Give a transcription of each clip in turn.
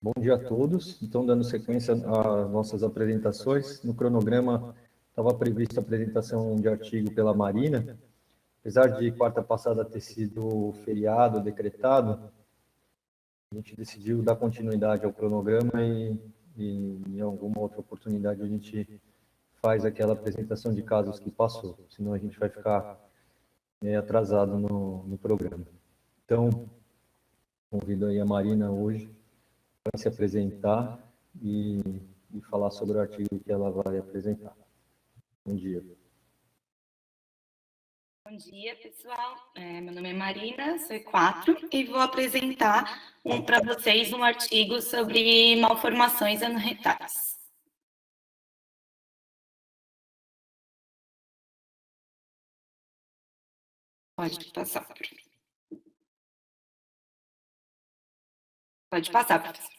Bom dia a todos. Então, dando sequência às nossas apresentações, no cronograma estava prevista a apresentação de artigo pela Marina. Apesar de quarta passada ter sido feriado, decretado, a gente decidiu dar continuidade ao cronograma e em alguma outra oportunidade a gente faz aquela apresentação de casos que passou, senão a gente vai ficar atrasado no programa. Então, convido aí a Marina hoje para se apresentar e falar sobre o artigo que ela vai apresentar. Bom dia. Bom dia, pessoal. Meu nome é Marina, sou E4 e vou apresentar para vocês um artigo sobre malformações anorretais. Pode passar, professor. Pode passar, professor.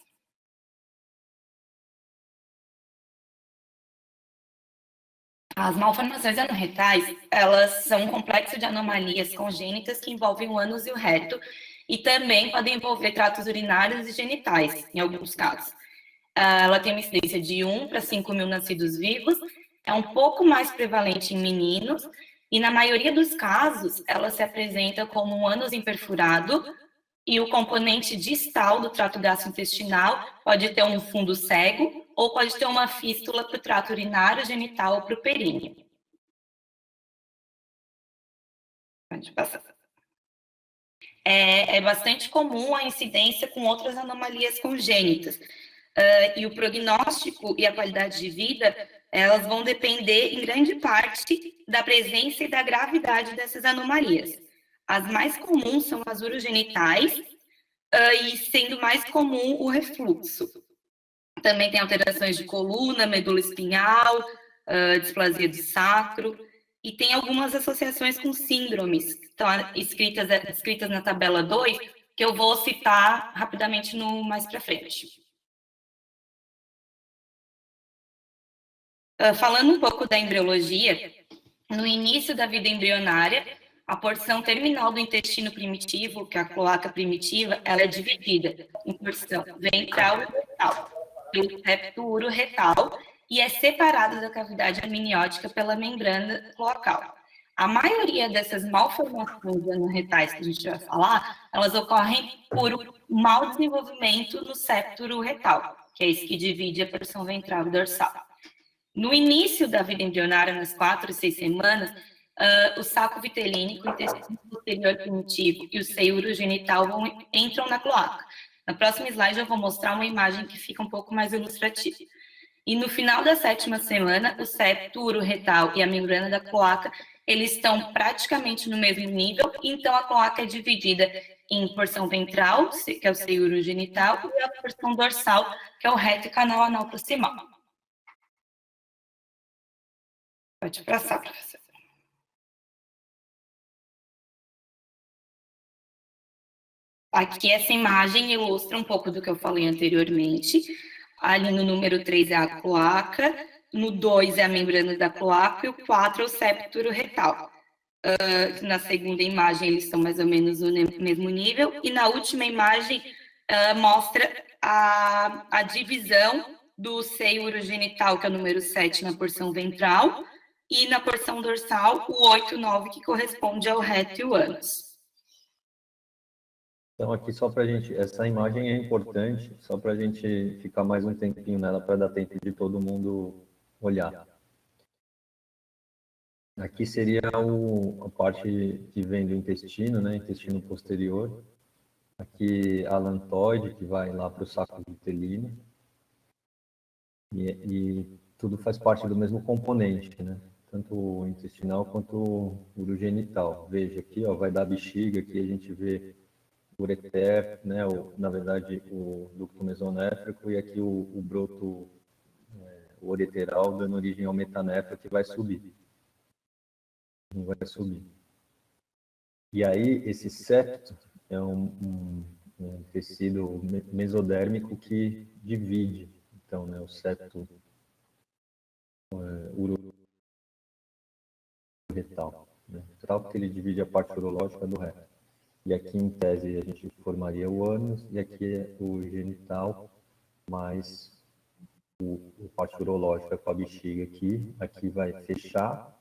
As malformações anorretais, elas são um complexo de anomalias congênitas que envolvem o ânus e o reto e também podem envolver tratos urinários e genitais, em alguns casos. Ela tem uma incidência de 1 para 5 mil nascidos vivos, é um pouco mais prevalente em meninos e, na maioria dos casos, ela se apresenta como um ânus imperfurado e o componente distal do trato gastrointestinal pode ter um fundo cego ou pode ter uma fístula para o trato urinário, genital ou para o períneo. Pode passar. É bastante comum a incidência com outras anomalias congênitas. E o prognóstico e a qualidade de vida, elas vão depender, em grande parte, da presença e da gravidade dessas anomalias. As mais comuns são as urogenitais, e sendo mais comum o refluxo. Também tem alterações de coluna, medula espinhal, displasia do sacro, e tem algumas associações com síndromes, que estão escritas na tabela 2, que eu vou citar rapidamente mais para frente. Falando um pouco da embriologia, no início da vida embrionária, a porção terminal do intestino primitivo, que é a cloaca primitiva, ela é dividida em porção ventral e retal, pelo septo uroretal, e é separada da cavidade amniótica pela membrana cloacal. A maioria dessas malformações anorretais que a gente vai falar, elas ocorrem por um mau desenvolvimento no septo uroretal, que é esse que divide a porção ventral e dorsal. No início da vida embrionária, nas 4 e 6 semanas, o saco vitelínico, o intestino posterior primitivo e o seio urogenital entram na cloaca. Na próxima slide eu vou mostrar uma imagem que fica um pouco mais ilustrativa. E no final da 7ª semana, o septo uroretal e a membrana da cloaca, eles estão praticamente no mesmo nível, então a cloaca é dividida em porção ventral, que é o seio urogenital, e a porção dorsal, que é o reto e canal anal proximal. Pode passar, professor. Aqui essa imagem ilustra um pouco do que eu falei anteriormente. Ali no número 3 é a cloaca, no 2 é a membrana da cloaca e o 4 é o septo uroretal. Na segunda imagem eles estão mais ou menos no mesmo nível e na última imagem mostra a divisão do seio urogenital, que é o número 7 na porção ventral, e na porção dorsal, o 8 e 9, que corresponde ao reto e o ânus. Então, aqui só para a gente, essa imagem é importante, só para a gente ficar mais um tempinho nela, para dar tempo de todo mundo olhar. Aqui seria a parte que vem do intestino, né, intestino posterior. Aqui a alantoide, que vai lá para o saco vitelino. E tudo faz parte do mesmo componente, né? Tanto o intestinal quanto o urogenital. Veja aqui, ó, vai dar bexiga, aqui a gente vê o ureter, né? Na verdade, o ducto mesonéfrico, e aqui o broto o ureteral, dando origem ao metanéfrio, que vai subir. Não vai subir. E aí, esse septo é um tecido mesodérmico que divide, então, né, o septo uroretal, né? Porque ele divide a parte urológica do reto. E aqui, em tese, a gente formaria o ânus, e aqui é o genital, mais o parte urológica com a bexiga aqui vai fechar,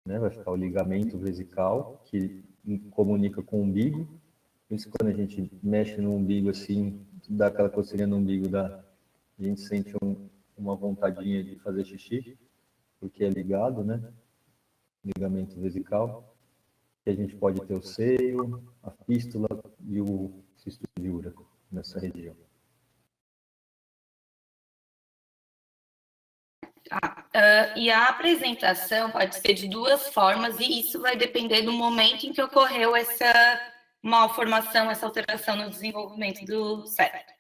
né? Vai ficar o ligamento vesical, que comunica com o umbigo. Por isso, quando a gente mexe no umbigo assim, dá aquela coceirinha no umbigo, a gente sente uma vontadinha de fazer xixi, porque é ligado, né? Ligamento vesical. E a gente pode ter o seio, a fístula e o cisto de Ura nessa região. E a apresentação pode ser de duas formas, e isso vai depender do momento em que ocorreu essa malformação, essa alteração no desenvolvimento do cérebro.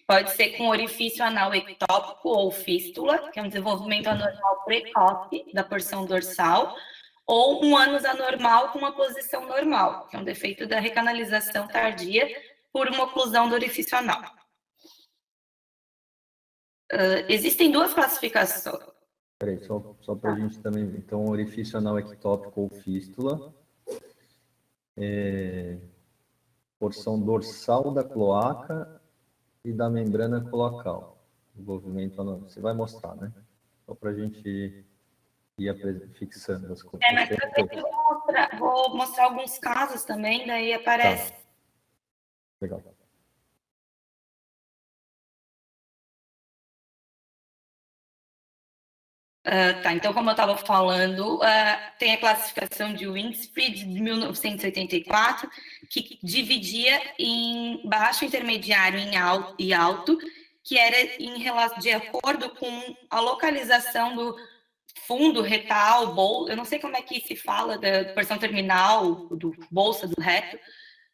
Pode ser com orifício anal ectópico ou fístula, que é um desenvolvimento anormal precoce da porção dorsal, ou um ânus anormal com uma posição normal, que é um defeito da recanalização tardia por uma oclusão do orifício anal. Existem duas classificações. Peraí, só para a gente também ver. Então, orifício anal ectópico ou fístula, porção dorsal da cloaca e da membrana cloacal. Envolvimento anal. Você vai mostrar, né? Só para a gente ir fixando as coisas. Mas eu vou mostrar alguns casos também, daí aparece. Tá. Legal. Então, como eu estava falando, tem a classificação de Winsfried, de 1984, que dividia em baixo, intermediário e alto, que era de acordo com a localização do fundo retal, eu não sei como é que se fala da porção terminal, do bolsa do reto,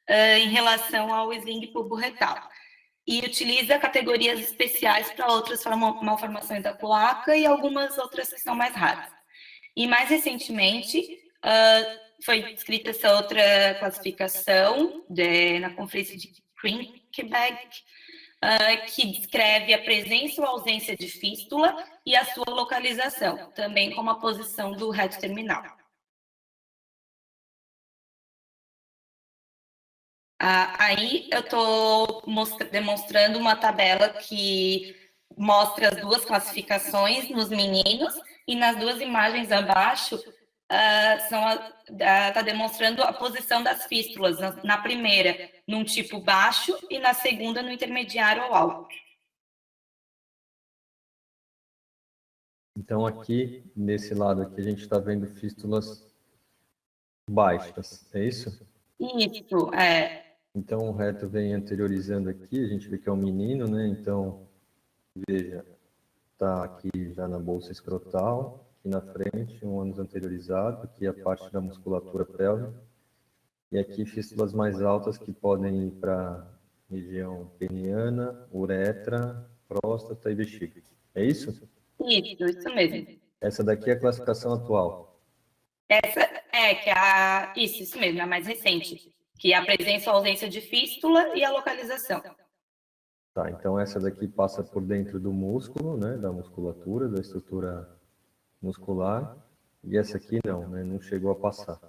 em relação ao sling pubo-retal. E utiliza categorias especiais para outras malformações da cloaca e algumas outras que são mais raras. E mais recentemente, foi escrita essa outra classificação na Conferência de Quebec, que descreve a presença ou ausência de fístula e a sua localização, também como a posição do reto terminal. Aí eu estou demonstrando uma tabela que mostra as duas classificações nos meninos, e nas duas imagens abaixo está demonstrando a posição das fístulas, na primeira num tipo baixo e na segunda no intermediário ou alto. Então aqui, nesse lado aqui, a gente está vendo fístulas baixas, é isso? Isso, Então o reto vem anteriorizando aqui, a gente vê que é um menino, né? Então, veja, está aqui já na bolsa escrotal, aqui na frente, um ânus anteriorizado, aqui a parte da musculatura pélvica, e aqui fístulas mais altas que podem ir para a região peniana, uretra, próstata e bexiga. É isso? Isso mesmo. Essa daqui é a classificação atual. Essa isso mesmo, é a mais recente, que é a presença ou ausência de fístula e a localização. Tá, então essa daqui passa por dentro do músculo, né, da musculatura, da estrutura muscular, e essa aqui não, né, não chegou a passar.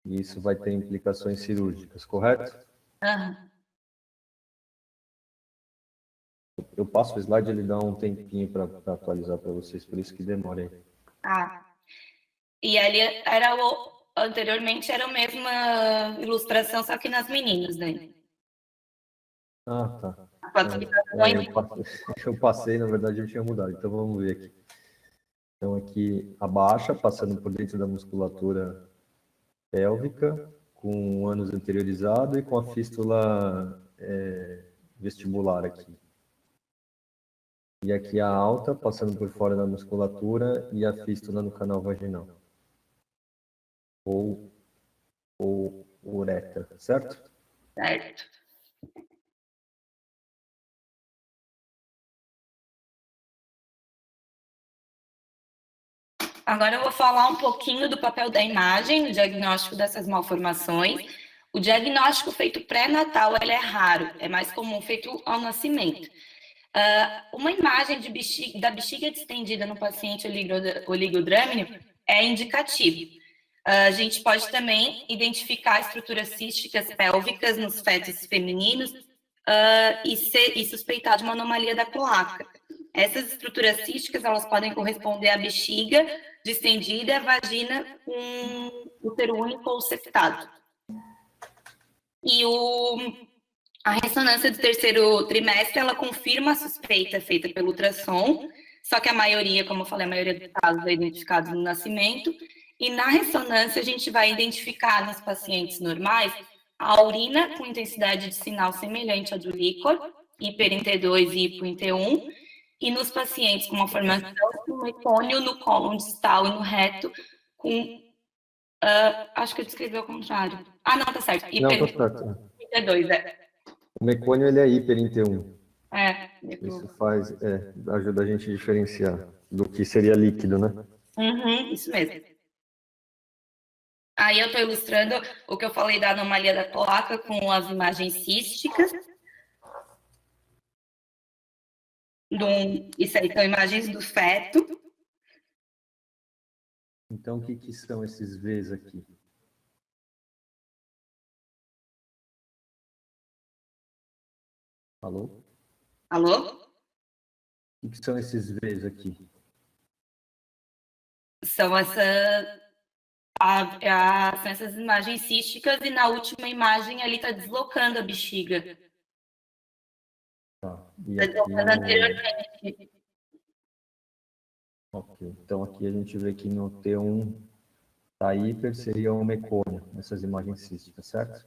E isso vai ter implicações cirúrgicas, correto? Uhum. Eu passo o slide, ele dá um tempinho para atualizar para vocês, por isso que demora aí. E ali anteriormente era a mesma ilustração, só que nas meninas, né? Tá. Eu Eu passei, na verdade eu tinha mudado, então vamos ver aqui. Então aqui abaixa, passando por dentro da musculatura pélvica, com o ânus anteriorizado e com a fístula vestibular aqui. E aqui a alta, passando por fora da musculatura e a fístula no canal vaginal. Ou uretra, certo? Certo. Agora eu vou falar um pouquinho do papel da imagem no diagnóstico dessas malformações. O diagnóstico feito pré-natal ele é raro, é mais comum feito ao nascimento. Uma imagem da bexiga distendida no paciente oligodrâmino é indicativo. A gente pode também identificar estruturas císticas pélvicas nos fetos femininos e suspeitar de uma anomalia da cloaca. Essas estruturas císticas, elas podem corresponder à bexiga distendida e à vagina com útero único ou septado. E a ressonância do terceiro trimestre, ela confirma a suspeita feita pelo ultrassom, só que a maioria, como eu falei, a maioria dos casos é identificado no nascimento, e na ressonância a gente vai identificar nos pacientes normais a urina com intensidade de sinal semelhante à do líquor, hiper em T2 e hipo em T1, e nos pacientes com uma formação de mecônio no cólon distal e no reto, com... acho que eu descrevi ao contrário. Ah, não, tá certo. Hiper em T2, O mecônio, ele é hiper em T1. Isso faz, ajuda a gente a diferenciar do que seria líquido, né? Isso mesmo. Aí eu estou ilustrando o que eu falei da anomalia da cloaca com as imagens císticas. Isso aí são imagens do feto. Então, o que são esses Vs aqui? Alô? Alô? O que são esses Vs aqui? São essas imagens císticas e na última imagem ali está deslocando a bexiga. Tá. Está deslocando anteriormente. Ok. Então, aqui a gente vê que no T1 tá hiper, seria o mecônio, nessas imagens císticas, certo?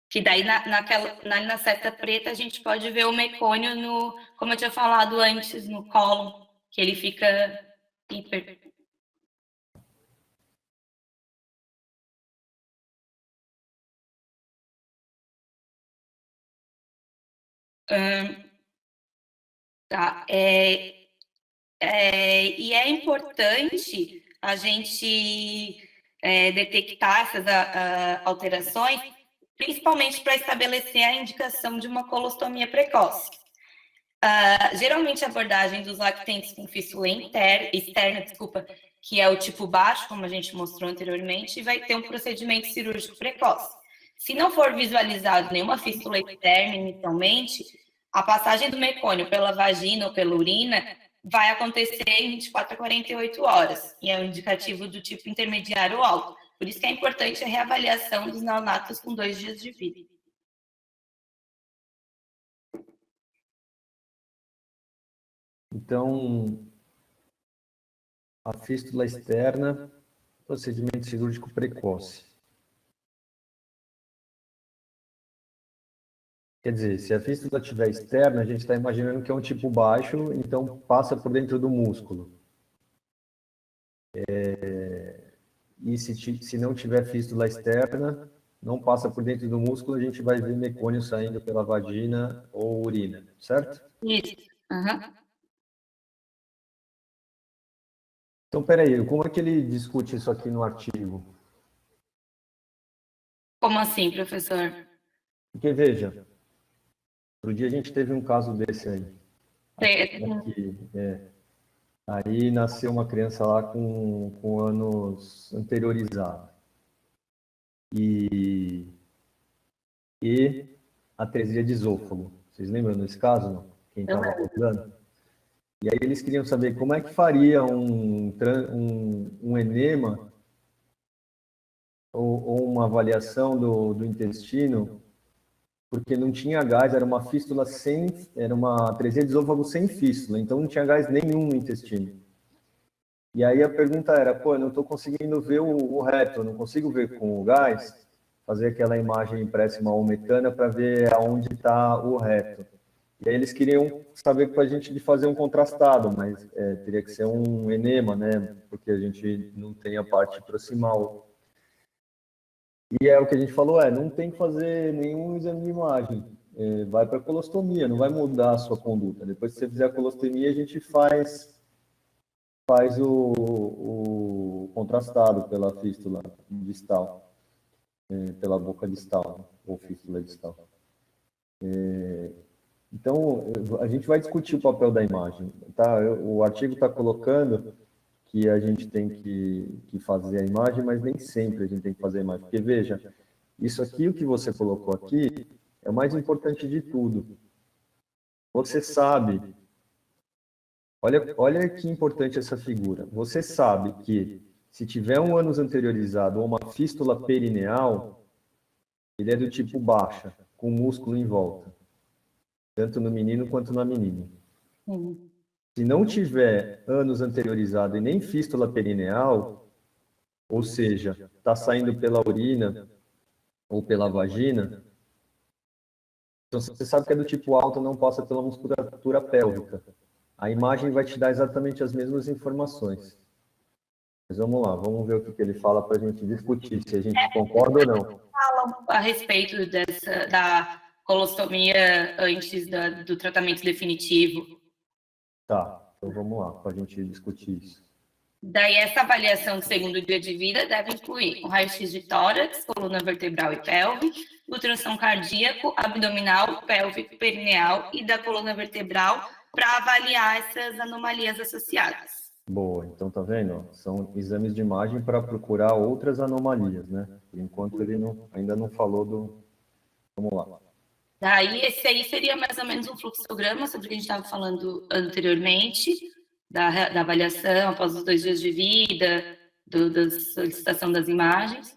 Que daí na seta preta a gente pode ver o mecônio como eu tinha falado antes, no cólon, que ele fica hiper. Tá. E é importante a gente detectar essas alterações, principalmente para estabelecer a indicação de uma colostomia precoce. Geralmente, a abordagem dos lactentes com fístula externa, que é o tipo baixo, como a gente mostrou anteriormente, vai ter um procedimento cirúrgico precoce. Se não for visualizado nenhuma fístula externa inicialmente, a passagem do mecônio pela vagina ou pela urina vai acontecer em 24 a 48 horas, e é um indicativo do tipo intermediário alto. Por isso que é importante a reavaliação dos neonatos com 2 dias de vida. Então, a fístula externa, procedimento cirúrgico precoce. Quer dizer, se a fístula estiver externa, a gente está imaginando que é um tipo baixo, então passa por dentro do músculo. E se não tiver fístula externa, não passa por dentro do músculo, a gente vai ver mecônio saindo pela vagina ou urina, certo? Isso. Então, peraí, como é que ele discute isso aqui no artigo? Como assim, professor? Porque, veja, outro dia a gente teve um caso desse aí. Aí nasceu uma criança lá com anos anteriorizados. E atresia de esôfago. Vocês lembram desse caso, não? Quem estava abordando? E aí eles queriam saber como é que faria um enema ou uma avaliação do intestino, porque não tinha gás, era uma atresia de esôfago sem fístula, então não tinha gás nenhum no intestino. E aí a pergunta era, eu não estou conseguindo ver o reto, eu não consigo ver com o gás, fazer aquela imagem próxima ou metana para ver aonde está o reto. E aí eles queriam saber com a gente de fazer um contrastado, mas teria que ser um enema, né? Porque a gente não tem a parte proximal. E é o que a gente falou, não tem que fazer nenhum exame de imagem. Vai para a colostomia, não vai mudar a sua conduta. Depois que você fizer a colostomia, a gente faz o contrastado pela fístula distal, pela boca distal, ou fístula distal. Então, a gente vai discutir o papel da imagem. Tá? O artigo está colocando que a gente tem que fazer a imagem, mas nem sempre a gente tem que fazer a imagem. Porque, veja, Isso aqui, o que você colocou aqui, é o mais importante de tudo. Você sabe, olha que importante essa figura. Você sabe que se tiver um ânus anteriorizado ou uma fístula perineal, ele é do tipo baixa, com músculo em volta, tanto no menino quanto na menina. Se não tiver ânus anteriorizado e nem fístula perineal, ou seja, está saindo pela urina ou pela vagina, então você sabe que é do tipo alto, não passa pela musculatura pélvica. A imagem vai te dar exatamente as mesmas informações. Mas vamos lá, vamos ver o que ele fala para a gente discutir, se a gente concorda ou não. Fala a respeito da colostomia antes do tratamento definitivo. Tá, então vamos lá, para a gente discutir isso. Daí, essa avaliação do segundo dia de vida deve incluir o raio-x de tórax, coluna vertebral e pelve, ultrassom cardíaco, abdominal, pélvico, perineal e da coluna vertebral para avaliar essas anomalias associadas. Boa, então tá vendo? São exames de imagem para procurar outras anomalias, né? Por enquanto ele ainda não falou do... Vamos lá. Daí, esse aí seria mais ou menos um fluxograma sobre o que a gente estava falando anteriormente, da avaliação após os 2 dias de vida, da solicitação das imagens.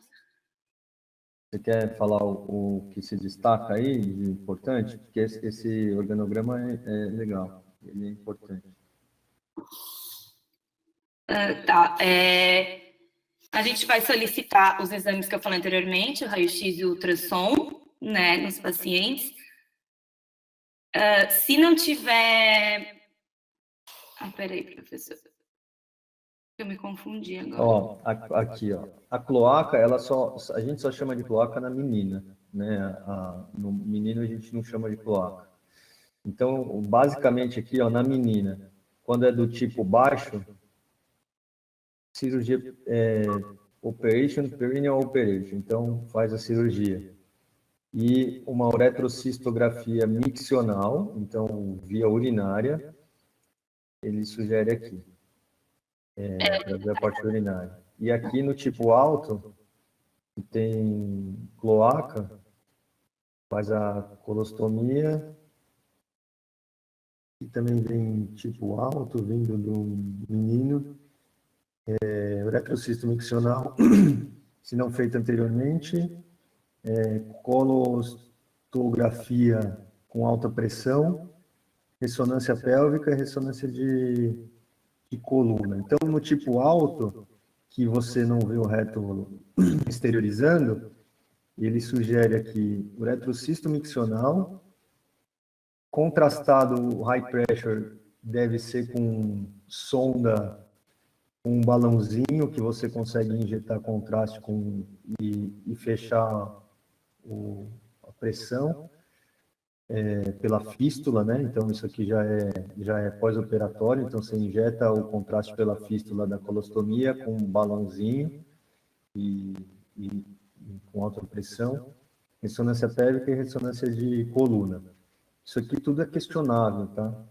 Você quer falar o que se destaca aí de importante? Porque esse organograma é legal, ele é importante. A gente vai solicitar os exames que eu falei anteriormente, o raio-x e o ultrassom, né, nos pacientes. Se não tiver... peraí, professor. Eu me confundi agora. Ó, aqui, ó. A cloaca, a gente só chama de cloaca na menina, né? No menino a gente não chama de cloaca. Então, basicamente aqui, ó, na menina, quando é do tipo baixo, cirurgia operation, perineal operation. Então, faz a cirurgia. E uma uretrocistografia miccional, então, via urinária, ele sugere aqui. Para ver a parte urinária. E aqui no tipo alto, que tem cloaca, faz a colostomia, e também vem tipo alto, vindo do menino, uretrocisto miccional, se não feito anteriormente, colostografia com alta pressão, ressonância pélvica e ressonância de coluna. Então, no tipo alto, que você não vê o reto exteriorizando, ele sugere aqui uretrocisto miccional, contrastado high pressure deve ser com sonda, um balãozinho que você consegue injetar contraste e fechar a pressão pela fístula, né? Então isso aqui já é pós-operatório, então você injeta o contraste pela fístula da colostomia com um balãozinho e com alta pressão, ressonância pélvica e ressonância de coluna. Isso aqui tudo é questionável, tá?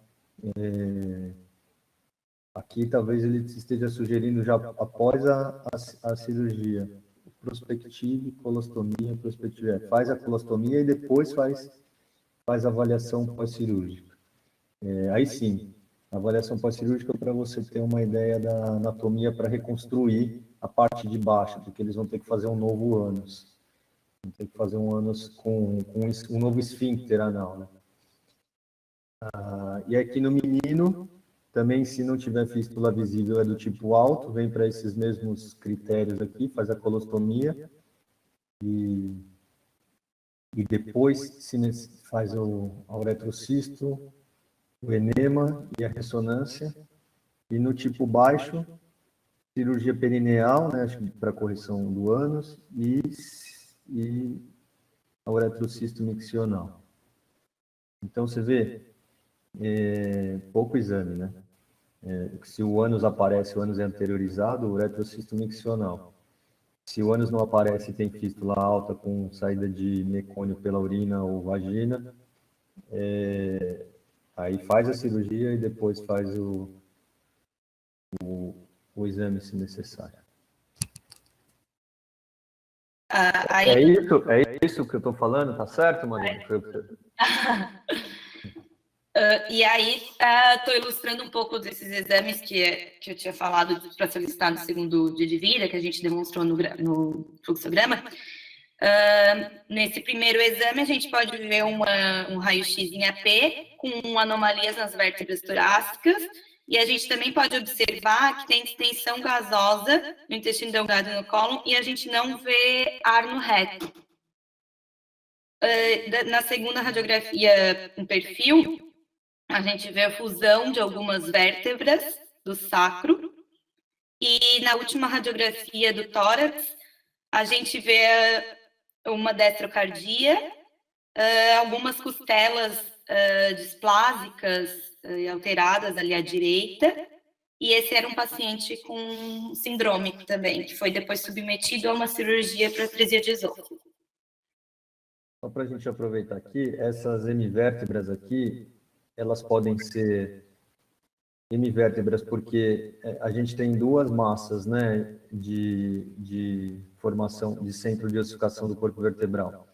Aqui talvez ele esteja sugerindo já após a cirurgia, prospectiva, colostomia, prospectiva. Faz a colostomia e depois faz a avaliação pós-cirúrgica. Aí sim, a avaliação pós-cirúrgica para você ter uma ideia da anatomia para reconstruir a parte de baixo, porque eles vão ter que fazer um novo ânus. Vão ter que fazer um ânus com um novo esfíncter anal, né? E aqui no menino, também se não tiver fístula visível é do tipo alto, vem para esses mesmos critérios aqui, faz a colostomia e depois se faz a uretrocisto, o enema e a ressonância. E no tipo baixo, cirurgia perineal, né, para correção do ânus e a uretrocisto miccional. Então você vê, pouco exame, né? Se o ânus aparece, o ânus é anteriorizado, o uretrocisto miccional. Se o ânus não aparece e tem fístula alta com saída de mecônio pela urina ou vagina, aí faz a cirurgia e depois faz o exame, se necessário. Aí... É isso que eu estou falando, tá certo, Marina? E aí, estou ilustrando um pouco desses exames que eu tinha falado para solicitar no segundo dia de vida, que a gente demonstrou no fluxograma. Nesse primeiro exame, a gente pode ver um raio-x em AP com anomalias nas vértebras torácicas, e a gente também pode observar que tem distensão gasosa no intestino delgado e no cólon, e a gente não vê ar no reto. Na segunda radiografia em perfil, a gente vê a fusão de algumas vértebras do sacro, e na última radiografia do tórax, a gente vê uma destrocardia, algumas costelas displásicas e alteradas ali à direita, e esse era um paciente com sindrômico também, que foi depois submetido a uma cirurgia para atresia de esôfago. Só para a gente aproveitar aqui, essas hemivértebras aqui, elas podem ser hemivértebras porque a gente tem duas massas, né, de formação, de centro de ossificação do corpo vertebral,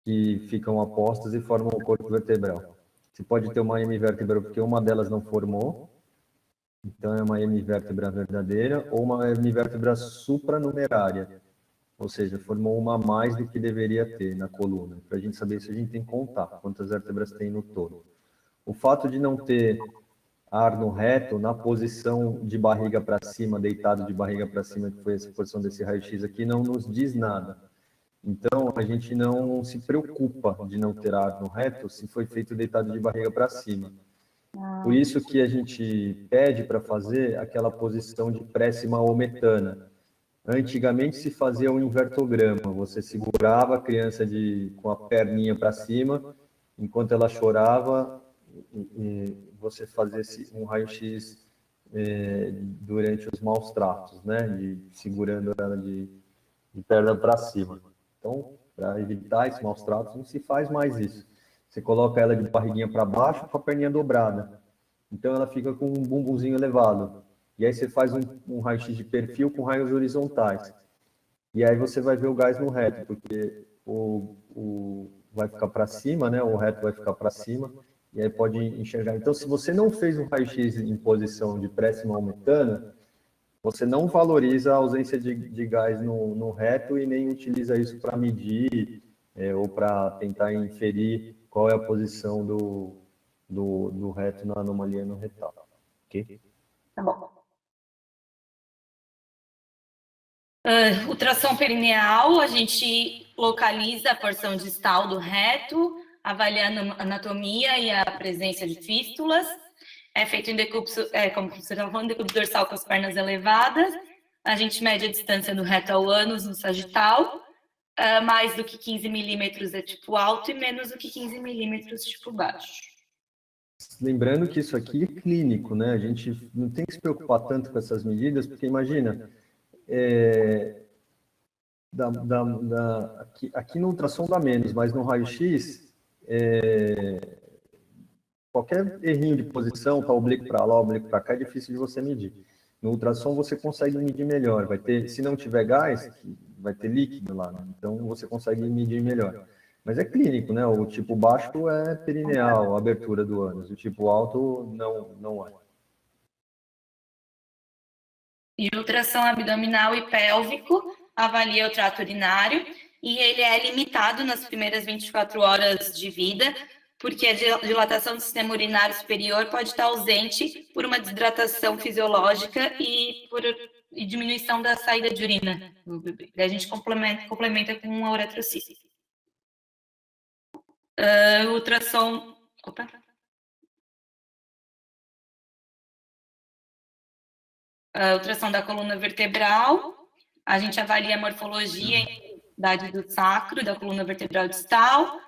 que ficam apostas e formam o corpo vertebral. Você pode ter uma hemivértebra porque uma delas não formou, então é uma hemivértebra verdadeira, ou uma hemivértebra supranumerária, ou seja, formou uma a mais do que deveria ter na coluna. Para a gente saber isso, a gente tem que contar quantas vértebras tem no todo. O fato de não ter ar no reto, na posição de barriga para cima, deitado de barriga para cima, que foi essa posição desse raio-x aqui, não nos diz nada. Então, a gente não se preocupa de não ter ar no reto se foi feito deitado de barriga para cima. Por isso que a gente pede para fazer aquela posição de prece maometana. Antigamente se fazia um invertograma, você segurava a criança com a perninha para cima, enquanto ela chorava, você fazia um raio-x durante os maus tratos, né? Segurando ela de perna para cima. Então, para evitar esses maus tratos, não se faz mais isso. Você coloca ela de barriguinha para baixo com a perninha dobrada. Então, ela fica com um bumbumzinho elevado. E aí você faz um raio-x de perfil com raios horizontais. E aí você vai ver o gás no reto, porque vai ficar para cima, né? O reto vai ficar para cima, e aí pode enxergar. Então, se você não fez um raio-x em posição de prece maometana, você não valoriza a ausência de gás no reto e nem utiliza isso para medir ou para tentar inferir qual é a posição do reto na anomalia no retal. Ok? Tá bom. Ultrassom perineal, a gente localiza a porção distal do reto, avaliando a anatomia e a presença de fístulas. É feito em decúbito, como você estava falando, decúbito dorsal com as pernas elevadas. A gente mede a distância do reto ao ânus no sagital. Mais do que 15 milímetros é tipo alto e menos do que 15 milímetros tipo baixo. Lembrando que isso aqui é clínico, né? A gente não tem que se preocupar tanto com essas medidas, porque imagina, aqui no ultrassom dá menos, mas no raio-x, qualquer errinho de posição, tá oblíquo para lá, oblíquo para cá, é difícil de você medir. No ultrassom você consegue medir melhor, se não tiver gás, vai ter líquido lá, né? Então você consegue medir melhor. Mas é clínico, né? O tipo baixo é perineal, a abertura do ânus, o tipo alto não é. E ultrassom abdominal e pélvico avalia o trato urinário e ele é limitado nas primeiras 24 horas de vida, porque a dilatação do sistema urinário superior pode estar ausente por uma desidratação fisiológica e diminuição da saída de urina no bebê. Daí a gente complementa com uma uretrocise. Ultrassom... Opa! Ultrassom da coluna vertebral, a gente avalia a morfologia e idade do sacro, da coluna vertebral distal,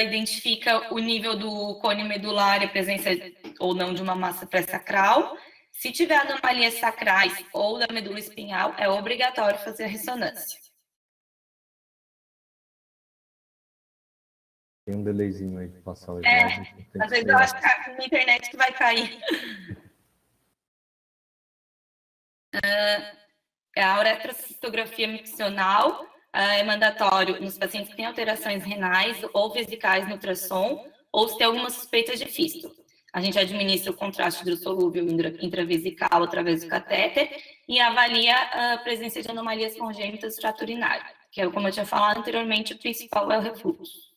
identifica o nível do cone medular e a presença ou não de uma massa pré-sacral. Se tiver anomalias sacrais ou da medula espinhal, é obrigatório fazer a ressonância. Tem um delayzinho aí para passar o slide. Às vezes eu acho que é na internet que vai cair. A uretrocistografia miccional é mandatório nos pacientes que têm alterações renais ou vesicais no ultrassom, ou se tem alguma suspeita de fístula. A gente administra o contraste hidrossolúvel intravesical através do catéter e avalia a presença de anomalias congênitas do trato urinário, que é, como eu tinha falado anteriormente, o principal é o refluxo.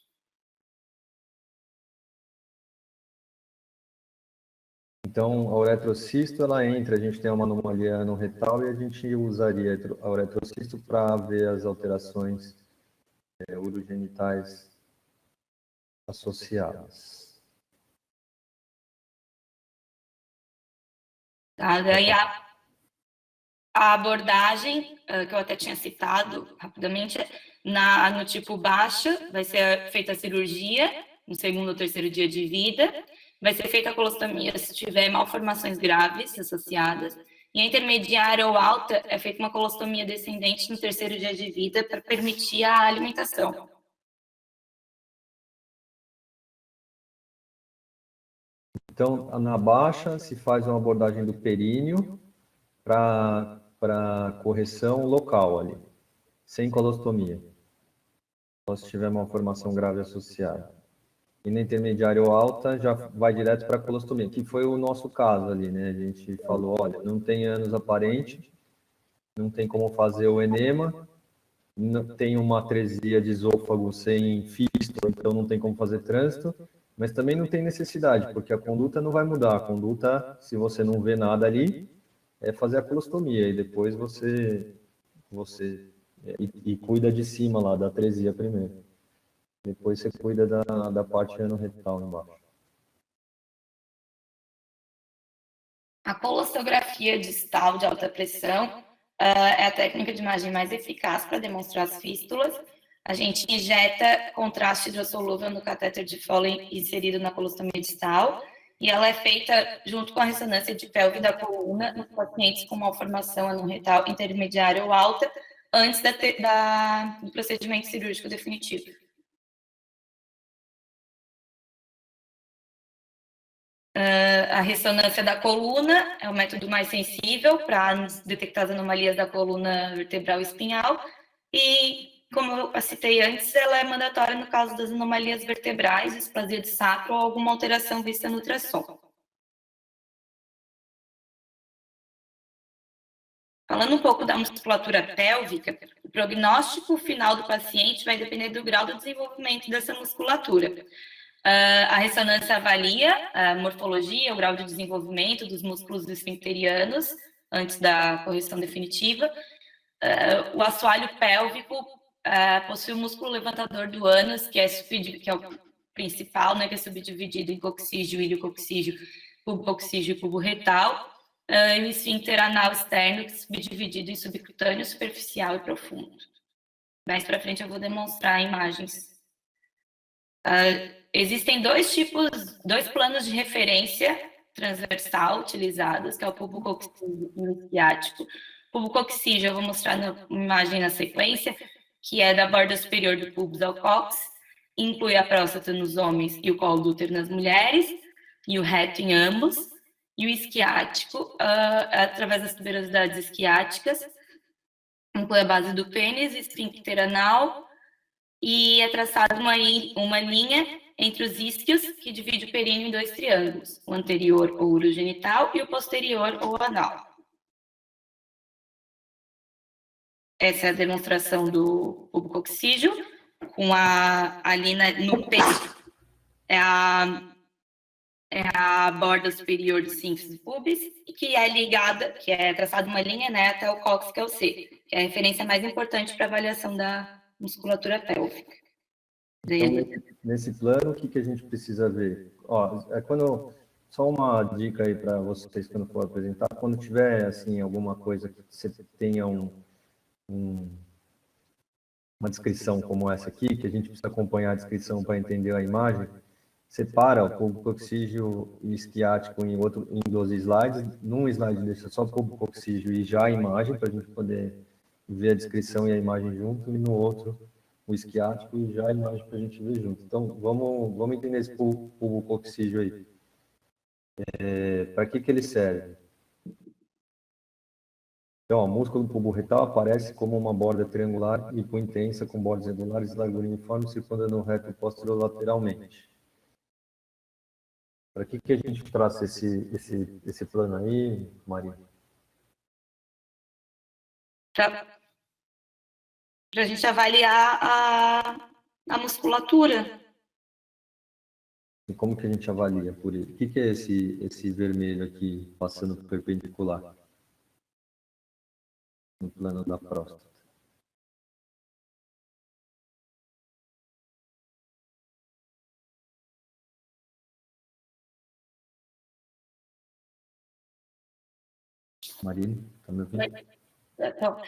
Então, a uretrocisto, ela entra, a gente tem uma anomalia no retal e a gente usaria a uretrocisto para ver as alterações urogenitais associadas. Tá, daí a abordagem, que eu até tinha citado rapidamente, no tipo baixa, vai ser feita a cirurgia no segundo ou terceiro dia de vida, vai ser feita a colostomia se tiver malformações graves associadas, e a intermediária ou alta é feita uma colostomia descendente no terceiro dia de vida para permitir a alimentação. Então, na baixa, se faz uma abordagem do períneo para correção local ali, sem colostomia. Só se tiver uma formação grave associada. E na intermediária ou alta, já vai direto para a colostomia, que foi o nosso caso ali, né? A gente falou, olha, não tem ânus aparente, não tem como fazer o enema, não, tem uma atresia de esôfago sem fístula, então não tem como fazer trânsito, mas também não tem necessidade, porque a conduta não vai mudar. A conduta, se você não vê nada ali, é fazer a colostomia e depois você cuida de cima lá, da atresia primeiro. Depois você cuida da parte anorretal embaixo. A colostografia distal de alta pressão é a técnica de imagem mais eficaz para demonstrar as fístulas. A gente injeta contraste hidrossolúvel no catéter de Foley inserido na colostomia distal, e ela é feita junto com a ressonância de pelve da coluna nos pacientes com malformação anorretal intermediária ou alta, antes do procedimento cirúrgico definitivo. A ressonância da coluna é o método mais sensível para detectar as anomalias da coluna vertebral e espinhal, e, como eu citei antes, ela é mandatória no caso das anomalias vertebrais, displasia de sacro ou alguma alteração vista no ultrassom. Falando um pouco da musculatura pélvica, o prognóstico final do paciente vai depender do grau do desenvolvimento dessa musculatura. A ressonância avalia a morfologia, o grau de desenvolvimento dos músculos esfincterianos antes da correção definitiva. O assoalho pélvico possui o músculo levantador do ânus, que é o principal, né, que é subdividido em coccígio, iliococcígio, pubococcígio e pubo retal. E o esfíncter anal externo, que é subdividido em subcutâneo, superficial e profundo. Mais para frente eu vou demonstrar imagens. Existem dois planos de referência transversal utilizados, que é o pubococcígio e o isquiático. O pubococcígio eu vou mostrar na imagem na sequência, que é da borda superior do pubis ao cóccix, inclui a próstata nos homens e o colo do útero nas mulheres, e o reto em ambos. E o isquiático, através das tuberosidades isquiáticas, inclui a base do pênis, esfíncter anal, e é traçada uma linha entre os isquios, que divide o períneo em dois triângulos, o anterior ou urogenital e o posterior ou anal. Essa é a demonstração do pubococcígio, com ali no peito, é a borda superior do sínfise pubis, que é ligada, que é traçada uma linha, né, até o cóccix, que é o C, que é a referência mais importante para avaliação da musculatura pélvica. Então, nesse plano, o que a gente precisa ver? Só uma dica aí para vocês quando for apresentar, quando tiver assim alguma coisa que você tenha uma descrição como essa aqui, que a gente precisa acompanhar a descrição para entender a imagem, separa o pubococcígio e isquiático em 12 slides. Num slide deixa só o pubococcígio e já a imagem, para a gente poder ver a descrição e a imagem junto, e no outro o isquiático e já a imagem para a gente ver junto. Então, vamos entender esse pubococcígio aí. Para que ele serve? Então, o músculo pubo-retal aparece como uma borda triangular hipointensa com bordas regulares e largura uniforme circundando o reto posterolateralmente. Para que a gente traça esse plano aí, Maria? Para a gente avaliar a musculatura. E como que a gente avalia por ele? O que é esse vermelho aqui passando perpendicular no plano da próstata? Marina, está me ouvindo? Então,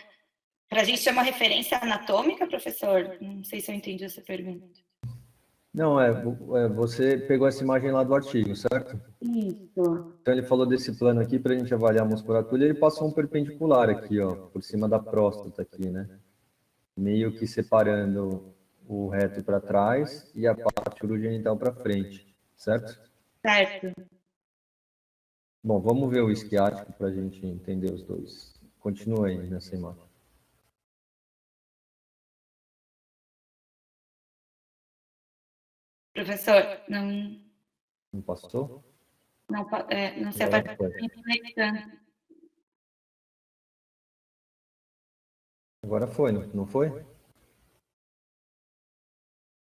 para a gente ter uma referência anatômica, professor? Não sei se eu entendi essa pergunta. Não, você pegou essa imagem lá do artigo, certo? Isso. Então ele falou desse plano aqui para a gente avaliar a musculatura e ele passou um perpendicular aqui, ó, por cima da próstata aqui, né? Meio que separando o reto para trás e a parte urogenital para frente, certo? Certo. Bom, vamos ver o isquiático para a gente entender os dois. Continua aí nessa imagem. Professor, não, Não passou? não se Agora aparece foi. me conectando. Agora foi, não foi?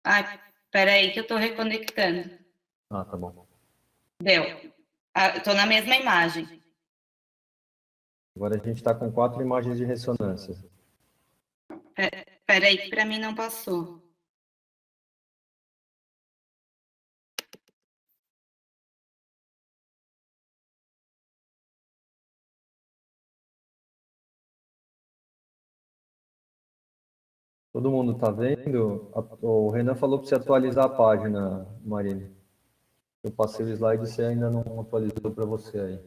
Ai, peraí que eu estou reconectando. Ah, tá bom. Deu. Estou na mesma imagem. Agora a gente está com 4 imagens de ressonância. Peraí que para mim não passou. Todo mundo está vendo? O Renan falou para você atualizar a página, Marina. Eu passei o slide e você ainda não atualizou para você aí.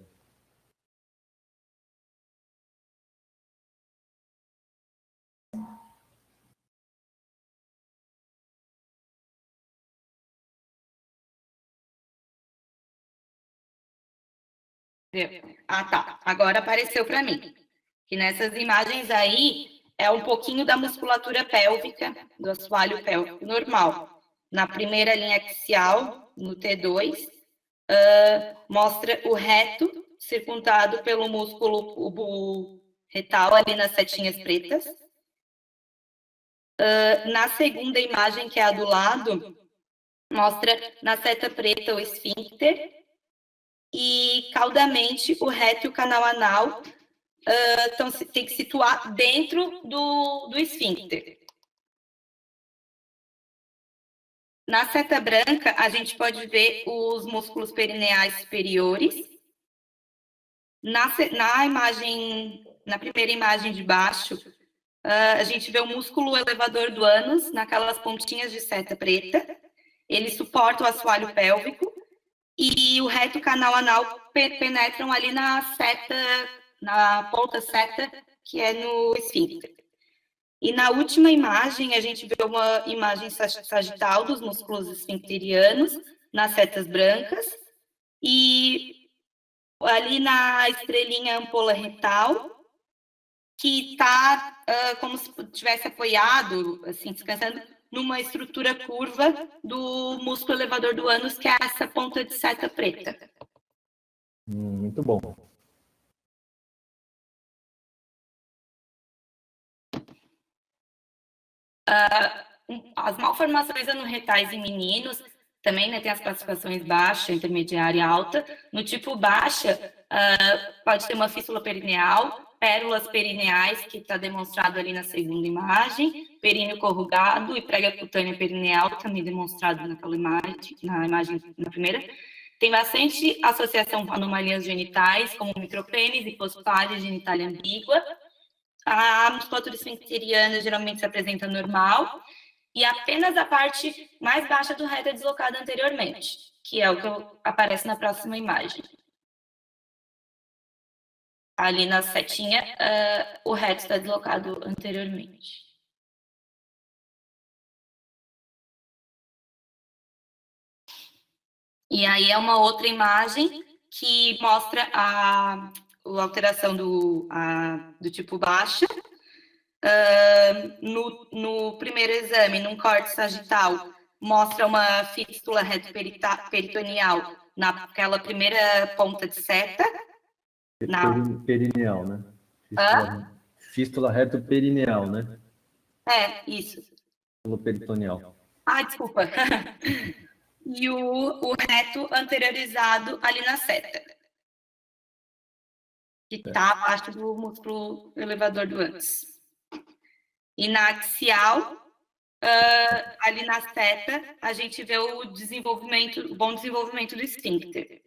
Deu. Ah, tá. Agora apareceu para mim. Que nessas imagens aí é um pouquinho da musculatura pélvica, do assoalho pélvico normal. Na primeira linha axial, no T2, mostra o reto circundado pelo músculo pubo retal ali nas setinhas pretas. Na segunda imagem, que é a do lado, mostra na seta preta o esfíncter e caudamente o reto e o canal anal. Então, tem que situar dentro do esfíncter. Na seta branca, a gente pode ver os músculos perineais superiores. Na primeira imagem de baixo, a gente vê o músculo elevador do ânus naquelas pontinhas de seta preta. Ele suporta o assoalho pélvico e o reto e o canal anal penetram ali na ponta seta, que é no esfíncter. E na última imagem, a gente vê uma imagem sagital dos músculos esfincterianos nas setas brancas e ali na estrelinha ampola retal, que está como se tivesse apoiado, assim, descansando, numa estrutura curva do músculo elevador do ânus, que é essa ponta de seta preta. Muito bom. As malformações anorretais em meninos também, né, tem as classificações baixa, intermediária e alta. No tipo baixa, pode ter uma fístula perineal, pérolas perineais, que está demonstrado ali na segunda imagem, períneo corrugado e prega cutânea perineal, também demonstrado naquela imagem, na primeira. Tem bastante associação com anomalias genitais, como micropênis, hipospadia, genitália ambígua. A musculatura esfincteriana geralmente se apresenta normal, e apenas a parte mais baixa do reto é deslocada anteriormente, que é o que aparece na próxima imagem. Ali na setinha, o reto está deslocado anteriormente. E aí é uma outra imagem que mostra alteração do tipo baixa. No primeiro exame, num corte sagital, mostra uma fístula reto-peritoneal naquela primeira ponta de seta. Perineal, né? Fístula reto-perineal, né? Isso. Fístula peritoneal. Desculpa. E o reto anteriorizado ali na seta, que está abaixo do músculo elevador do ânus. E na axial, ali na seta, a gente vê o bom desenvolvimento do esfíncter.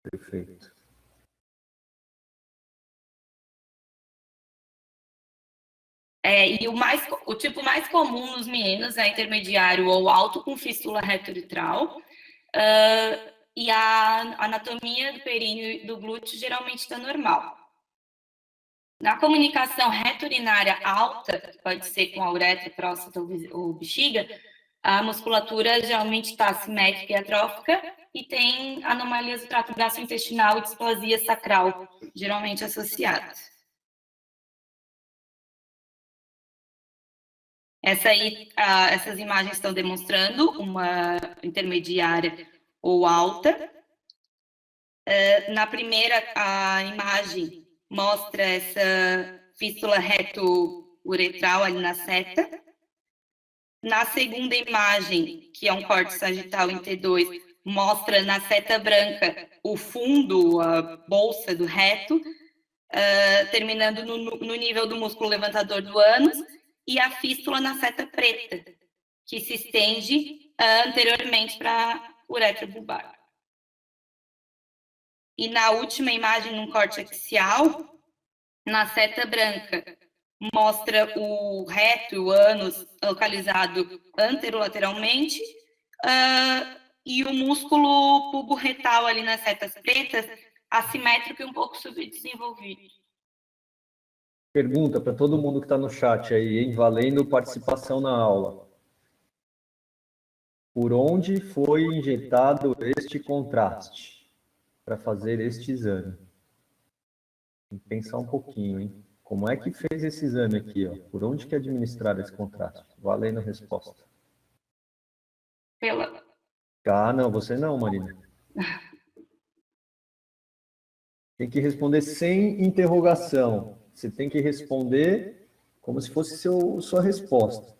Perfeito. E o tipo mais comum nos meninos é intermediário ou alto com fístula reto-uretral. E a anatomia do períneo e do glúteo geralmente está normal. Na comunicação reto-urinária alta, que pode ser com a uretra, próstata ou bexiga, a musculatura geralmente está assimétrica e atrófica e tem anomalias do trato gastrointestinal e displasia sacral, geralmente associadas. Essas imagens estão demonstrando uma intermediária ou alta. Na primeira, a imagem mostra essa fístula reto-uretral ali na seta. Na segunda imagem, que é um corte sagital em T2, mostra na seta branca o fundo, a bolsa do reto, terminando no nível do músculo levantador do ânus, e a fístula na seta preta, que se estende anteriormente para a uretra bulbar. E na última imagem, num corte axial, na seta branca, mostra o reto e o ânus localizado anterolateralmente, e o músculo pubo-retal ali nas setas pretas, assimétrico e um pouco subdesenvolvido. Pergunta para todo mundo que está no chat aí, hein? Valendo participação na aula. Por onde foi injetado este contraste para fazer este exame? Tem que pensar um pouquinho, hein? Como é que fez esse exame aqui, ó? Por onde que administraram esse contraste? Valendo a resposta. Não, você não, Marina. Tem que responder sem interrogação. Você tem que responder como se fosse sua resposta.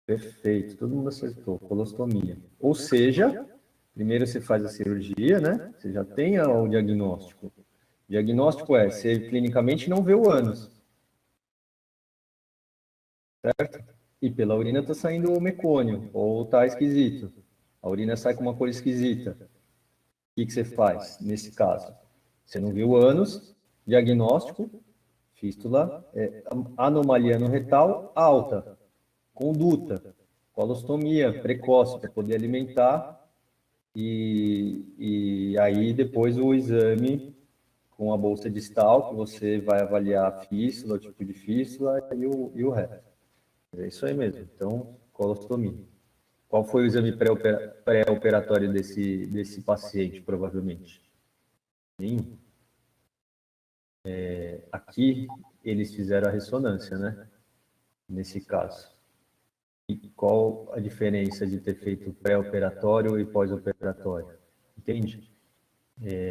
Perfeito, todo mundo acertou. Colostomia. Ou seja, primeiro você faz a cirurgia, né? Você já tem o diagnóstico. O diagnóstico é, você clinicamente não vê o ânus. Certo? E pela urina está saindo o mecônio, ou está esquisito. A urina sai com uma cor esquisita. O que você faz nesse caso? Você não viu o ânus, diagnóstico, fístula, anomalia no retal alta, conduta, colostomia precoce para poder alimentar, e aí depois o exame com a bolsa distal, que você vai avaliar a fístula, o tipo de fístula e o reto. É isso aí mesmo. Então, colostomia. Qual foi o exame pré-operatório desse paciente, provavelmente? Sim. Aqui, eles fizeram a ressonância, né? Nesse caso. E qual a diferença de ter feito pré-operatório e pós-operatório? Entende?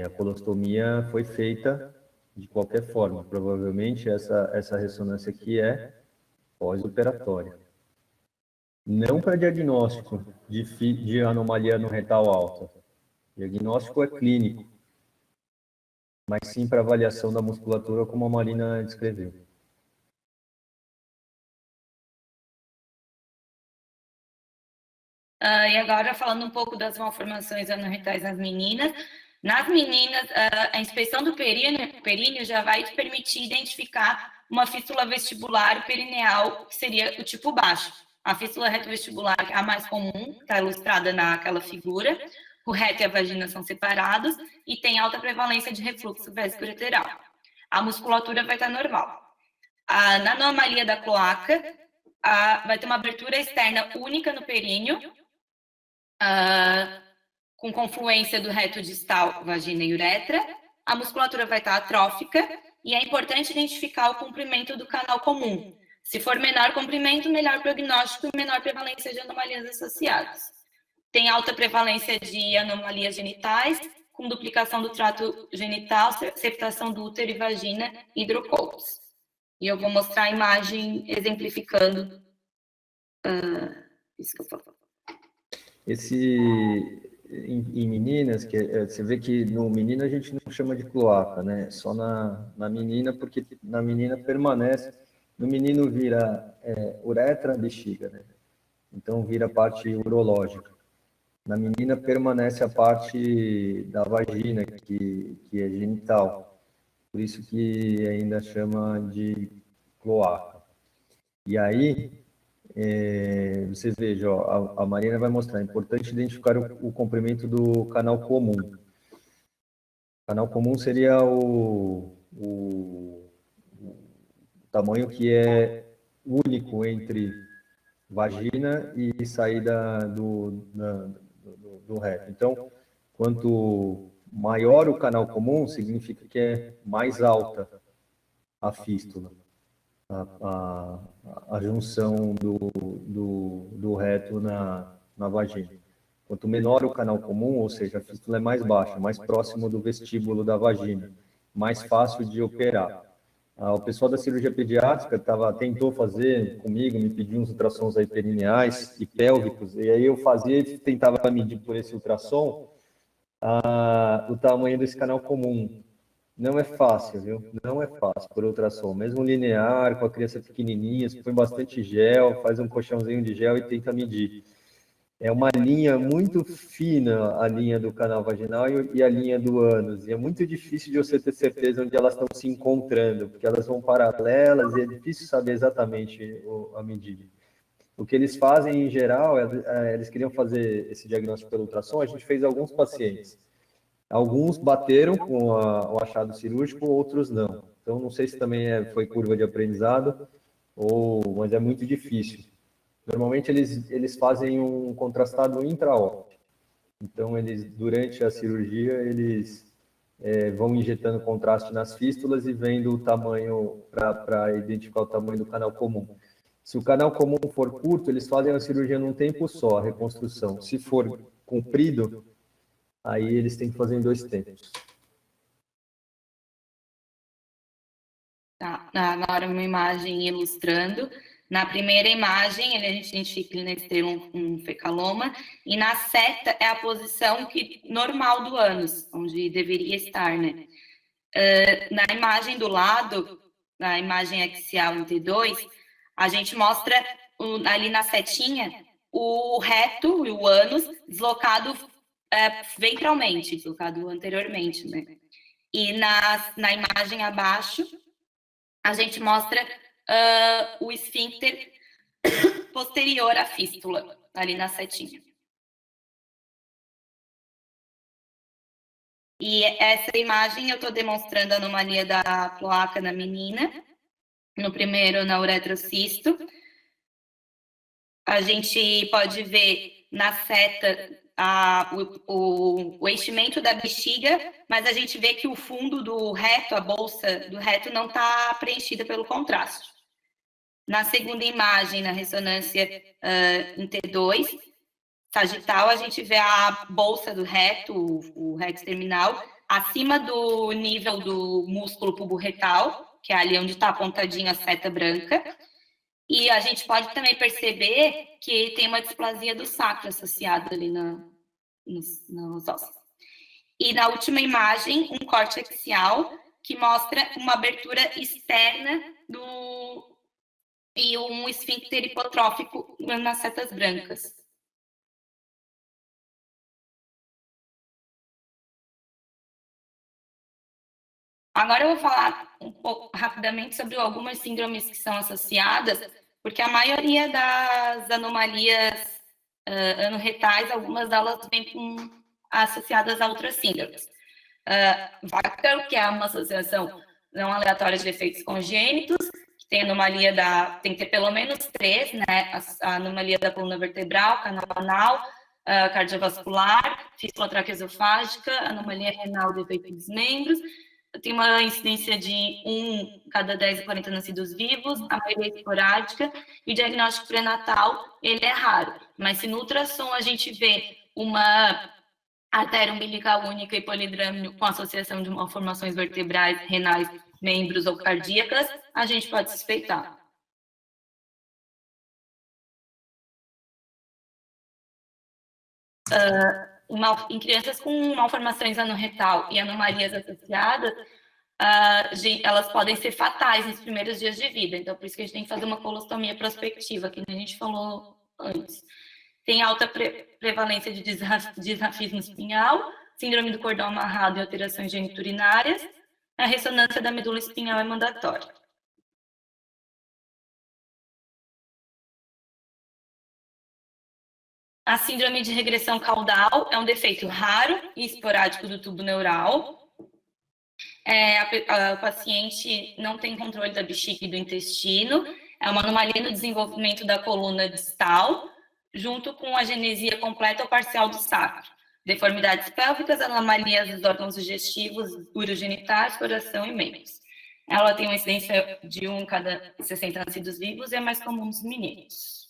A colostomia foi feita de qualquer forma. Provavelmente, essa ressonância aqui é pós-operatória. Não para diagnóstico de anomalia no retal alta. Diagnóstico é clínico, mas sim para avaliação da musculatura, como a Marina descreveu. E agora, falando um pouco das malformações anorretais nas meninas. Nas meninas, a inspeção do períneo já vai te permitir identificar uma fístula vestibular perineal, que seria o tipo baixo. A fístula retovestibular é a mais comum, está ilustrada naquela figura. O reto e a vagina são separados e tem alta prevalência de refluxo vésico-ureteral. a musculatura vai estar normal. Na anomalia da cloaca, vai ter uma abertura externa única no períneo, com confluência do reto distal, vagina e uretra. A musculatura vai estar atrófica e é importante identificar o comprimento do canal comum. Se for menor comprimento, melhor prognóstico e menor prevalência de anomalias associadas. Tem alta prevalência de anomalias genitais, com duplicação do trato genital, septação do útero e vagina, hidrocolpos. E eu vou mostrar a imagem exemplificando isso que eu falo. Em meninas, você vê que no menino a gente não chama de cloaca, né? Só na menina, porque na menina permanece. No menino vira uretra, bexiga, né? Então vira a parte urológica. Na menina permanece a parte da vagina, que é genital. Por isso que ainda chama de cloaca. E aí, vocês vejam, ó, a Marina vai mostrar, é importante identificar o comprimento do canal comum. O canal comum seria o tamanho que é único entre vagina e saída do reto. Então, quanto maior o canal comum, significa que é mais alta a fístula, a junção do reto na vagina. Quanto menor o canal comum, ou seja, a fístula é mais baixa, mais próximo do vestíbulo da vagina, mais fácil de operar. O pessoal da cirurgia pediátrica tentou fazer comigo, me pediu uns ultrassons aí perineais e pélvicos, e aí eu fazia e tentava medir por esse ultrassom o tamanho desse canal comum. Não é fácil, viu? Não é fácil por ultrassom. Mesmo linear, com a criança pequenininha, você põe bastante gel, faz um colchãozinho de gel e tenta medir. É uma linha muito fina, a linha do canal vaginal e a linha do ânus. E é muito difícil de você ter certeza onde elas estão se encontrando, porque elas vão paralelas e é difícil saber exatamente a medida. O que eles fazem, em geral, eles queriam fazer esse diagnóstico pelo ultrassom, a gente fez alguns pacientes. Alguns bateram com o achado cirúrgico, outros não. Então, não sei se também foi curva de aprendizado, mas é muito difícil. Normalmente, eles fazem um contrastado intraóptico. Então, durante a cirurgia, eles vão injetando contraste nas fístulas e vendo o tamanho, para identificar o tamanho do canal comum. Se o canal comum for curto, eles fazem a cirurgia num tempo só, a reconstrução. Se for comprido, aí eles têm que fazer em 2 tempos. Tá, agora uma imagem ilustrando. Na primeira imagem, a gente identifica nesse ter um fecaloma, e na seta é a posição normal do ânus, onde deveria estar, né? Na imagem do lado, na imagem axial em T2, a gente mostra ali na setinha o reto e o ânus deslocado ventralmente, deslocado anteriormente, né? E na imagem abaixo, a gente mostra o esfíncter posterior à fístula, ali na setinha. E essa imagem eu estou demonstrando a anomalia da cloaca na menina, no primeiro na uretrocisto. A gente pode ver na seta o enchimento da bexiga, mas a gente vê que o fundo do reto, a bolsa do reto, não está preenchida pelo contraste. Na segunda imagem, na ressonância em T2, sagital, a gente vê a bolsa do reto, o reto terminal, acima do nível do músculo pubo-retal, que é ali onde está apontadinha a seta branca. E a gente pode também perceber que tem uma displasia do sacro associada ali nos ossos. E na última imagem, um corte axial que mostra uma abertura externa e um esfíncter hipotrófico nas setas brancas. Agora eu vou falar um pouco rapidamente sobre algumas síndromes que são associadas, porque a maioria das anomalias anorretais, algumas delas vêm associadas a outras síndromes. VACTER, que é uma associação não aleatória de defeitos congênitos, que tem anomalia tem que ter pelo menos 3, né? A anomalia da coluna vertebral, canal anal, cardiovascular, fístula traqueosofágica, anomalia renal, defeito dos membros. Tem uma incidência de 1 cada 10 a 40 nascidos vivos, a maioria é esporádica, e o diagnóstico pré-natal, ele é raro. Mas se no ultrassom a gente vê uma artéria umbilical única e polidrâmio com associação de malformações vertebrais, renais, membros ou cardíacas, a gente pode suspeitar. Em crianças com malformações anorretal e anomalias associadas, elas podem ser fatais nos primeiros dias de vida. Então, por isso que a gente tem que fazer uma colostomia prospectiva, que a gente falou antes. Tem alta prevalência de disrafismo espinhal, síndrome do cordão amarrado e alterações geniturinárias. A ressonância da medula espinhal é mandatória. A síndrome de regressão caudal é um defeito raro e esporádico do tubo neural. O paciente não tem controle da bexiga e do intestino. É uma anomalia no desenvolvimento da coluna distal, junto com a genesia completa ou parcial do sacro. Deformidades pélvicas, anomalias dos órgãos digestivos, urogenitais, coração e membros. Ela tem uma incidência de 1 cada 60 nascidos vivos e é mais comum nos meninos.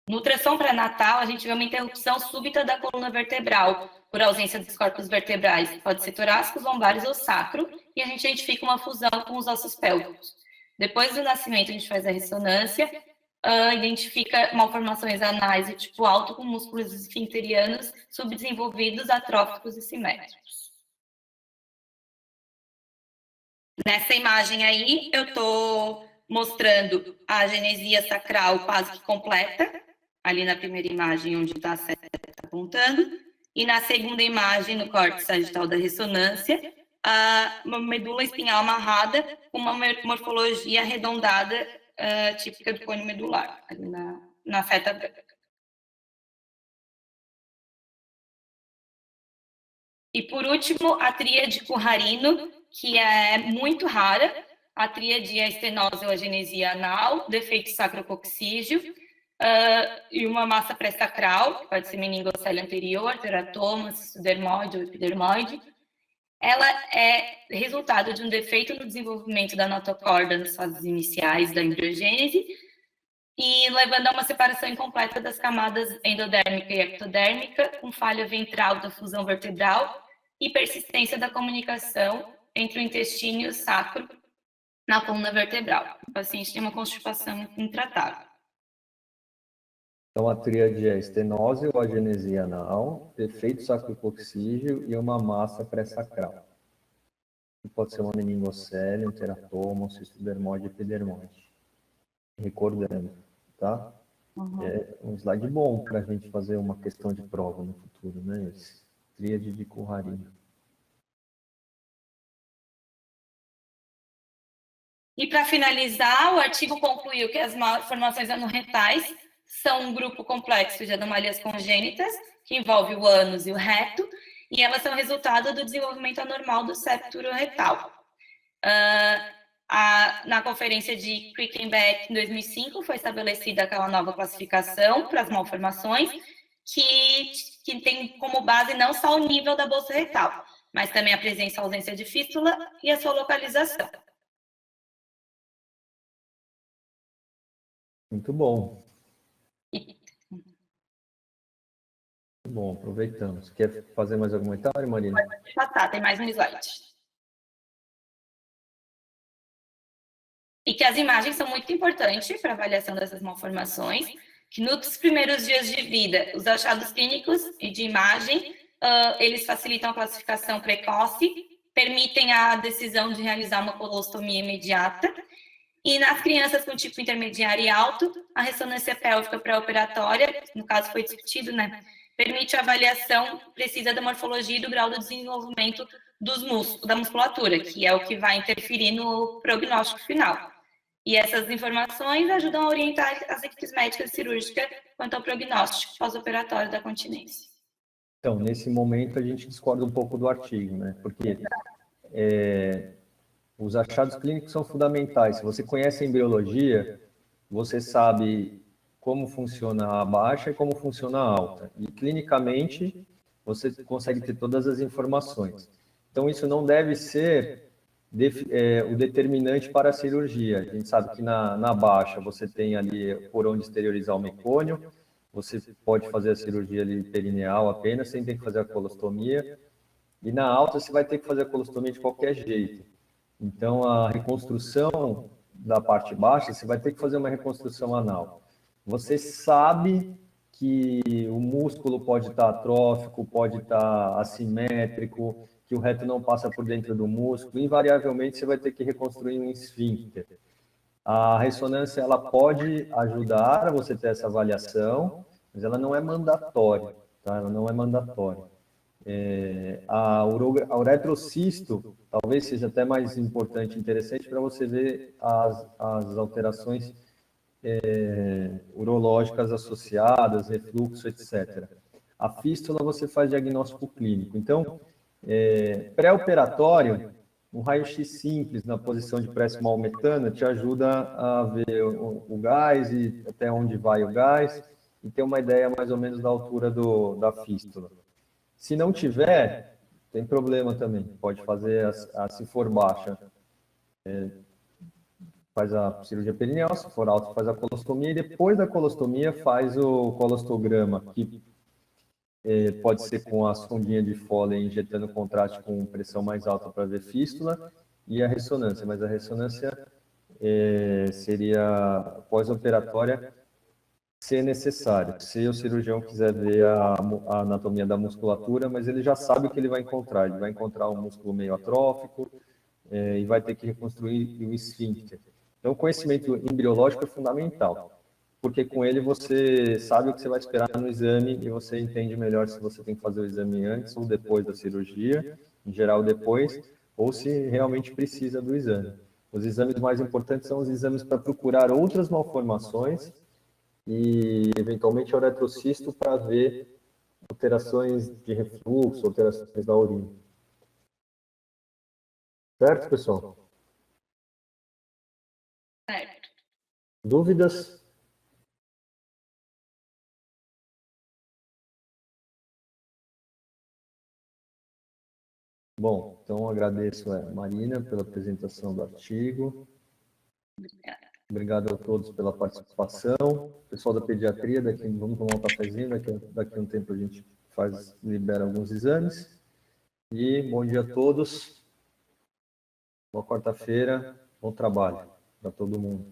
No ultrassom pré-natal, a gente vê uma interrupção súbita da coluna vertebral, por ausência dos corpos vertebrais. Pode ser torácicos, lombares ou sacro, e a gente identifica uma fusão com os ossos pélvicos. Depois do nascimento, a gente faz a ressonância, identifica malformações anais de tipo alto com músculos esfincterianos subdesenvolvidos, atróficos e simétricos. Nessa imagem aí, eu estou mostrando a genesia sacral quase que completa, ali na primeira imagem, onde está a seta apontando, e na segunda imagem, no córtex sagital da ressonância, uma medula espinhal amarrada com uma morfologia arredondada típica do cone medular, ali na seta branca. E, por último, a tríade Currarino, que é muito rara. A tríade é a estenose ou a genesia anal, defeito sacrococcígeo, e uma massa pré-sacral, que pode ser meningocele anterior, teratoma, cistodermoide ou epidermoide. Ela é resultado de um defeito no desenvolvimento da notocorda nas fases iniciais da embriogênese e levando a uma separação incompleta das camadas endodérmica e ectodérmica, com falha ventral da fusão vertebral e persistência da comunicação entre o intestino e o sacro na coluna vertebral. O paciente tem uma constipação intratável. Então, a tríade é estenose ou agenesia anal, defeito sacrococcígeo e uma massa pré-sacral. Pode ser uma meningocele, um teratoma, um cistodermoide, epidermoide. Recordando, tá? Uhum. É um slide bom para a gente fazer uma questão de prova no futuro, né? Esse tríade de Currarino. E para finalizar, o artigo concluiu que as malformações anorretais são um grupo complexo de anomalias congênitas, que envolve o ânus e o reto, e elas são resultado do desenvolvimento anormal do septo uroretal. Na conferência de Quickenbeck, em 2005, foi estabelecida aquela nova classificação para as malformações, que tem como base não só o nível da bolsa retal, mas também a presença ou ausência de fístula e a sua localização. Muito bom. Bom, aproveitamos. Quer fazer mais algum comentário, Marina? Pode passar, tem mais um slide. E que as imagens são muito importantes para a avaliação dessas malformações, que nos primeiros dias de vida, os achados clínicos e de imagem, eles facilitam a classificação precoce, permitem a decisão de realizar uma colostomia imediata. E nas crianças com tipo intermediário e alto, a ressonância pélvica pré-operatória, no caso foi discutido, né, permite a avaliação precisa da morfologia e do grau do desenvolvimento da musculatura, que é o que vai interferir no prognóstico final. E essas informações ajudam a orientar as equipes médicas e cirúrgicas quanto ao prognóstico pós-operatório da continência. Então, nesse momento, a gente discorda um pouco do artigo, né? Porque os achados clínicos são fundamentais. Se você conhece a embriologia, você sabe como funciona a baixa e como funciona a alta. E, clinicamente, você consegue ter todas as informações. Então, isso não deve ser o determinante para a cirurgia. A gente sabe que na baixa você tem ali por onde exteriorizar o mecônio, você pode fazer a cirurgia ali perineal apenas, sem ter que fazer a colostomia. E na alta você vai ter que fazer a colostomia de qualquer jeito. Então, a reconstrução da parte baixa, você vai ter que fazer uma reconstrução anal. Você sabe que o músculo pode estar atrófico, pode estar assimétrico, que o reto não passa por dentro do músculo. Invariavelmente, você vai ter que reconstruir um esfíncter. A ressonância, ela pode ajudar a você ter essa avaliação, mas ela não é mandatória, tá? Ela não é mandatória. A uretrocisto talvez seja até mais importante e interessante para você ver as alterações urológicas associadas, refluxo, etc. A fístula você faz diagnóstico clínico. Então, pré-operatório, um raio-x simples na posição de pré-small metano te ajuda a ver o gás e até onde vai o gás e ter uma ideia mais ou menos da altura da fístula. Se não tiver, tem problema também. Pode fazer, se for baixa, faz a cirurgia perineal, se for alta, faz a colostomia, e depois da colostomia faz o colostograma, que pode ser com a sondinha de Foley injetando contraste com pressão mais alta para ver fístula, e a ressonância. Mas a ressonância seria pós-operatória, se necessário. Se o cirurgião quiser ver a anatomia da musculatura, mas ele já sabe o que ele vai encontrar. Ele vai encontrar um músculo meio atrófico e vai ter que reconstruir o esfíncter. Então, o conhecimento embriológico é fundamental, porque com ele você sabe o que você vai esperar no exame e você entende melhor se você tem que fazer o exame antes ou depois da cirurgia, em geral depois, ou se realmente precisa do exame. Os exames mais importantes são os exames para procurar outras malformações e, eventualmente, o uretrocisto para ver alterações de refluxo, alterações da urina. Certo, pessoal? Certo. Dúvidas? Bom, então agradeço a Marina pela apresentação do artigo. Obrigada. Obrigado a todos pela participação. Pessoal da pediatria, vamos tomar um cafezinho, daqui a um tempo a gente libera alguns exames. E bom dia a todos. Boa quarta-feira, bom trabalho para todo mundo.